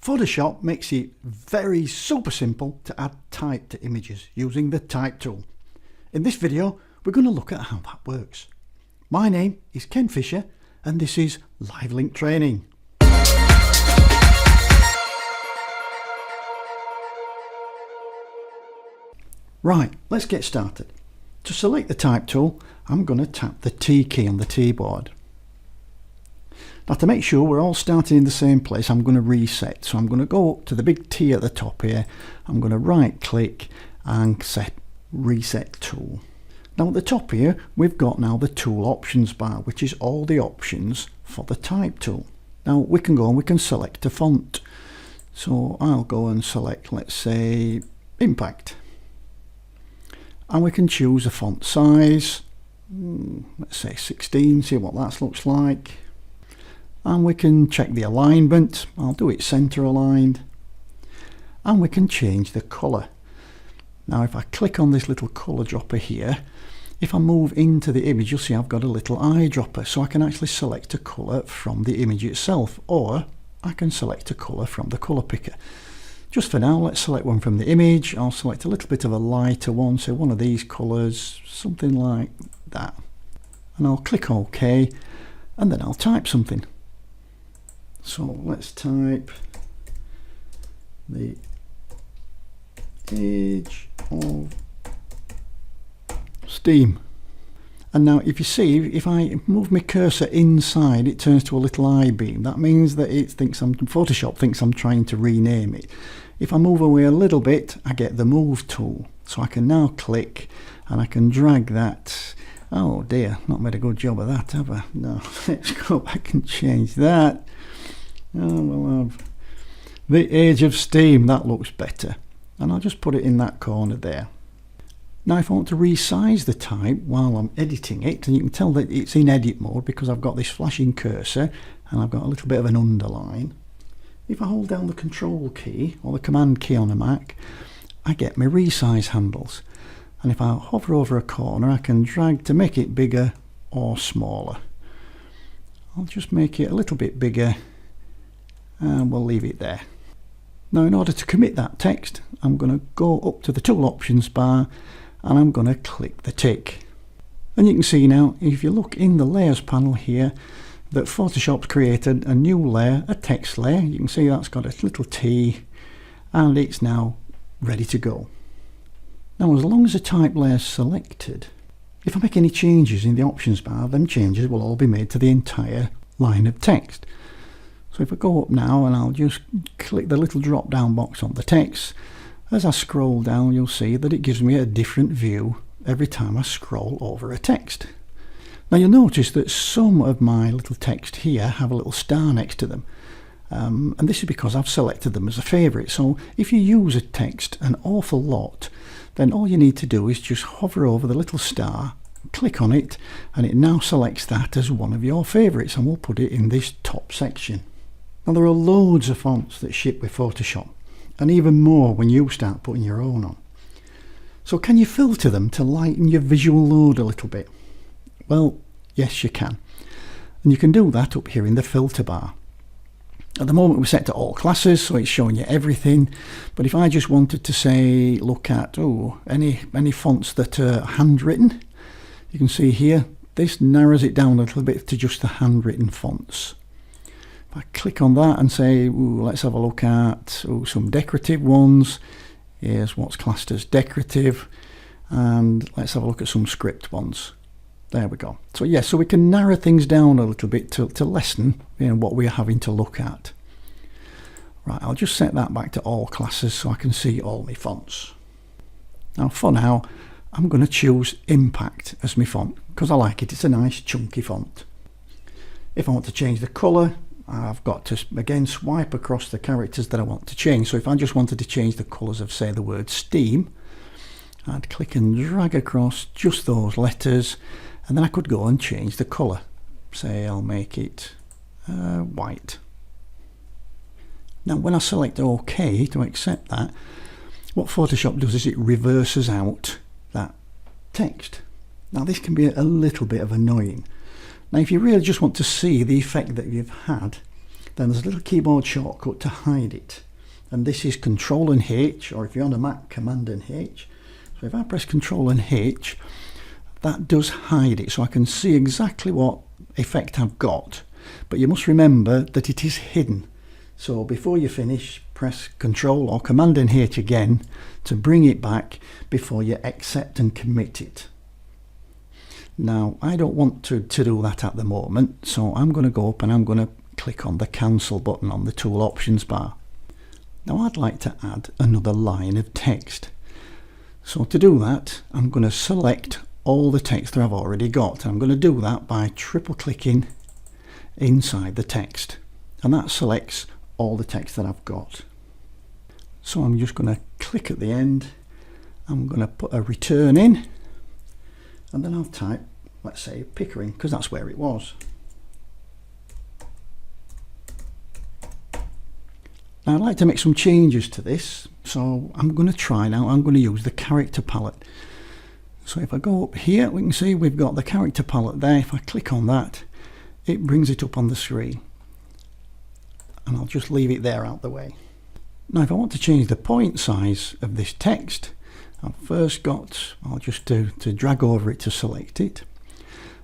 Photoshop makes it very super simple to add type to images using the type tool. In this video we're going to look at how that works. My name is Ken Fisher and this is LiveLink Training. Right, let's get started. To select the type tool, I'm going to tap the T key on the keyboard. Now to make sure we're all starting in the same place, I'm going to reset. So I'm going to go up to the big T at the top here. I'm going to right click and set Reset Tool. Now at the top here, we've got now the Tool Options bar, which is all the options for the type tool. Now we can go and we can select a font. So I'll go and select, let's say, Impact. And we can choose a font size, let's say 16, see what that looks like. And we can check the alignment, I'll do it center aligned. And we can change the colour. Now if I click on this little colour dropper here, if I move into the image you'll see I've got a little eyedropper, so I can actually select a colour from the image itself, or I can select a colour from the colour picker. Just for now, let's select one from the image. I'll select a little bit of a lighter one, so one of these colours, something like that. And I'll click OK, and then I'll type something. So let's type the Age of Steam. And now if you see, if I move my cursor inside, it turns to a little I-beam. That means that Photoshop thinks I'm trying to rename it. If I move away a little bit, I get the Move tool. So I can now click and I can drag that. Oh dear, not made a good job of that, have I? No, let's go back and change that. Oh, well, I've the Age of Steam, that looks better. And I'll just put it in that corner there. Now if I want to resize the type while I'm editing it, and you can tell that it's in edit mode because I've got this flashing cursor and I've got a little bit of an underline. If I hold down the Control key or the Command key on a Mac, I get my resize handles. And if I hover over a corner, I can drag to make it bigger or smaller. I'll just make it a little bit bigger and we'll leave it there. Now in order to commit that text, I'm going to go up to the Tool Options bar and I'm going to click the tick. And you can see now, if you look in the Layers panel here, that Photoshop's created a new layer, a text layer. You can see that's got a little T and it's now ready to go. Now as long as the type layer is selected, if I make any changes in the options bar, them changes will all be made to the entire line of text. So if I go up now and I'll just click the little drop down box on the text, as I scroll down you'll see that it gives me a different view every time I scroll over a text. Now you'll notice that some of my little text here have a little star next to them, and this is because I've selected them as a favourite. So if you use a text an awful lot, then all you need to do is just hover over the little star, click on it, and it now selects that as one of your favourites, and we'll put it in this top section. Now there are loads of fonts that ship with Photoshop, and even more when you start putting your own on. So can you filter them to lighten your visual load a little bit? Well, yes you can. And you can do that up here in the filter bar. At the moment we're set to all classes, so it's showing you everything. But if I just wanted to say, look at any fonts that are handwritten, you can see here, this narrows it down a little bit to just the handwritten fonts. If I click on that and say, let's have a look at some decorative ones. Here's what's classed as decorative, and let's have a look at some script ones. There we go. So yeah, so we can narrow things down a little bit to lessen what we're having to look at. Right, I'll just set that back to all classes so I can see all my fonts. Now for now, I'm going to choose Impact as my font because I like it. It's a nice chunky font. If I want to change the colour, I've got to again swipe across the characters that I want to change. So if I just wanted to change the colours of, say, the word Steam, I'd click and drag across just those letters, and then I could go and change the colour. Say I'll make it white. Now when I select OK to accept that, what Photoshop does is it reverses out that text. Now this can be a little bit of annoying. Now if you really just want to see the effect that you've had, then there's a little keyboard shortcut to hide it. And this is Control and H, or if you're on a Mac, Command and H. So if I press Control and H, that does hide it, so I can see exactly what effect I've got. But you must remember that it is hidden. So before you finish, press Control or Command and H again to bring it back before you accept and commit it. Now, I don't want to do that at the moment, so I'm going to go up and I'm going to click on the Cancel button on the Tool Options bar. Now, I'd like to add another line of text. So to do that, I'm going to select all the text that I've already got. I'm going to do that by triple clicking inside the text, and that selects all the text that I've got. So I'm just going to click at the end. I'm going to put a return in, and then I'll type, let's say, Pickering, because that's where it was. Now I'd like to make some changes to this, so I'm going to try now. I'm going to use the character palette. So if I go up here, we can see we've got the character palette there. If I click on that, it brings it up on the screen. And I'll just leave it there out the way. Now if I want to change the point size of this text, I'll just do to drag over it to select it.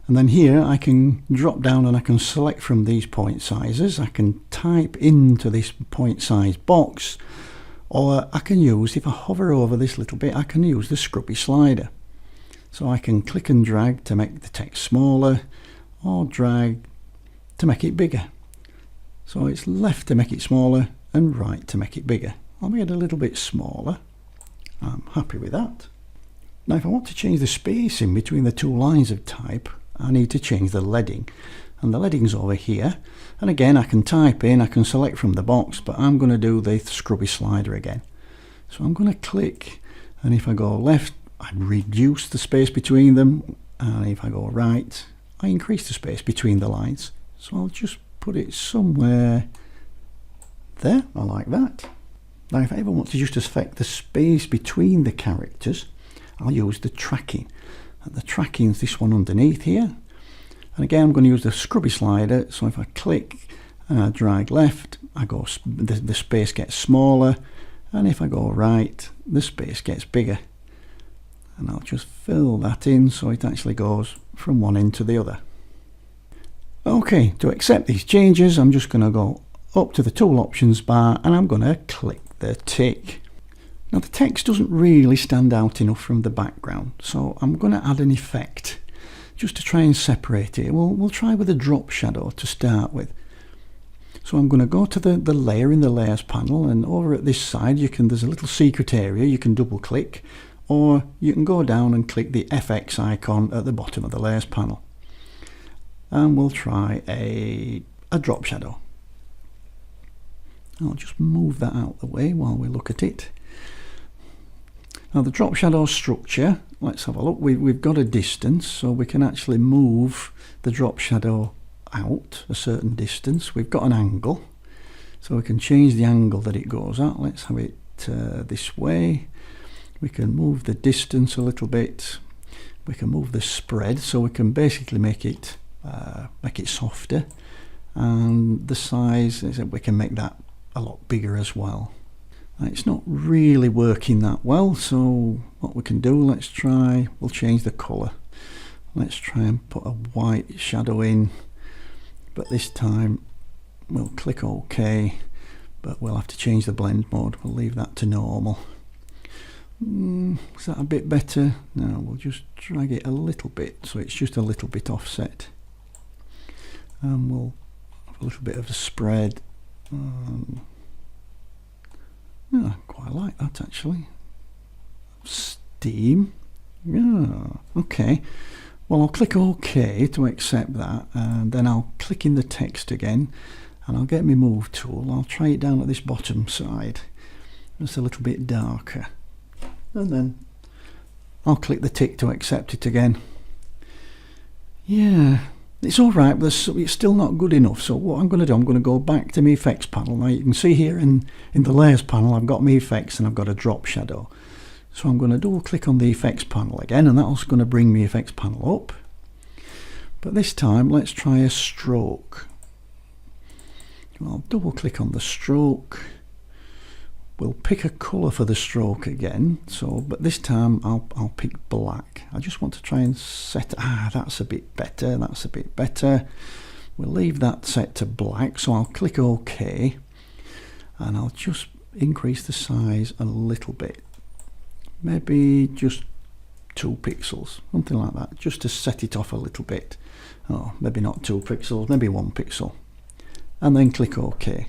And then here I can drop down and I can select from these point sizes. I can type into this point size box, or I can use, if I hover over this little bit, I can use the scrubby slider. So I can click and drag to make the text smaller, or drag to make it bigger. So it's left to make it smaller and right to make it bigger. I'll make it a little bit smaller. I'm happy with that. Now if I want to change the spacing between the two lines of type, I need to change the leading. And the leading's over here. And again, I can type in, I can select from the box, but I'm going to do the scrubby slider again. So I'm going to click, and if I go left, I reduce the space between them, and if I go right, I increase the space between the lines. So I'll just put it somewhere there. I like that. Now if I ever want to just affect the space between the characters, I'll use the tracking. And the tracking is this one underneath here. And again, I'm going to use the scrubby slider. So if I click and I drag left, the space gets smaller, and if I go right, the space gets bigger. And I'll just fill that in so it actually goes from one end to the other. Okay, to accept these changes, I'm just going to go up to the Tool Options bar and I'm going to click the tick. Now the text doesn't really stand out enough from the background, so I'm going to add an effect just to try and separate it. We'll try with a drop shadow to start with. So I'm going to go to the layer in the Layers panel, and over at this side there's a little secret area you can double click, or you can go down and click the FX icon at the bottom of the Layers panel. And we'll try a drop shadow. I'll just move that out the way while we look at it. Now the drop shadow structure, let's have a look. We've got a distance, so we can actually move the drop shadow out a certain distance. We've got an angle, so we can change the angle that it goes at. Let's have it this way. We can move the distance a little bit. We can move the spread, so we can basically make it softer. And the size, we can make that a lot bigger as well. It's not really working that well, so what we can do, we'll change the colour. Let's try and put a white shadow in, but this time we'll click OK, but we'll have to change the blend mode. We'll leave that to normal. Is that a bit better? No, we'll just drag it a little bit so it's just a little bit offset. And we'll have a little bit of a spread. Yeah, I quite like that actually. Steam. Yeah, okay. Well, I'll click OK to accept that, and then I'll click in the text again, and I'll get my move tool. I'll try it down at this bottom side. Just a little bit darker. And then I'll click the tick to accept it again. Yeah, it's alright, but it's still not good enough. So what I'm going to do, I'm going to go back to my effects panel. Now you can see here in the layers panel, I've got my effects and I've got a drop shadow. So I'm going to double click on the effects panel again, and that's going to bring my effects panel up. But this time, let's try a stroke. I'll double click on the stroke. We'll pick a colour for the stroke again, but this time I'll pick black. I just want to try and set, that's a bit better, that's a bit better. We'll leave that set to black, so I'll click OK, and I'll just increase the size a little bit. Maybe just 2 pixels, something like that, just to set it off a little bit. Oh, maybe not 2 pixels, maybe 1 pixel. And then click OK.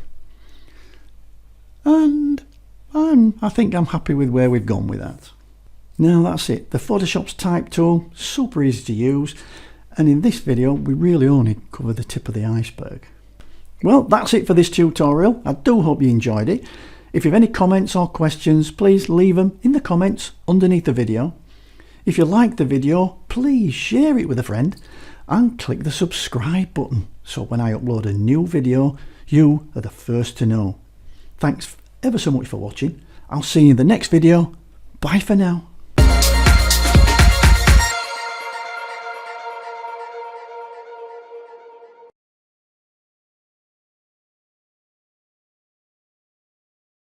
And I think I'm happy with where we've gone with that. Now that's it. The Photoshop's type tool, super easy to use. And in this video, we really only cover the tip of the iceberg. Well, that's it for this tutorial. I do hope you enjoyed it. If you have any comments or questions, please leave them in the comments underneath the video. If you like the video, please share it with a friend and click the subscribe button, so when I upload a new video, you are the first to know. Thanks ever so much for watching. I'll see you in the next video. Bye for now.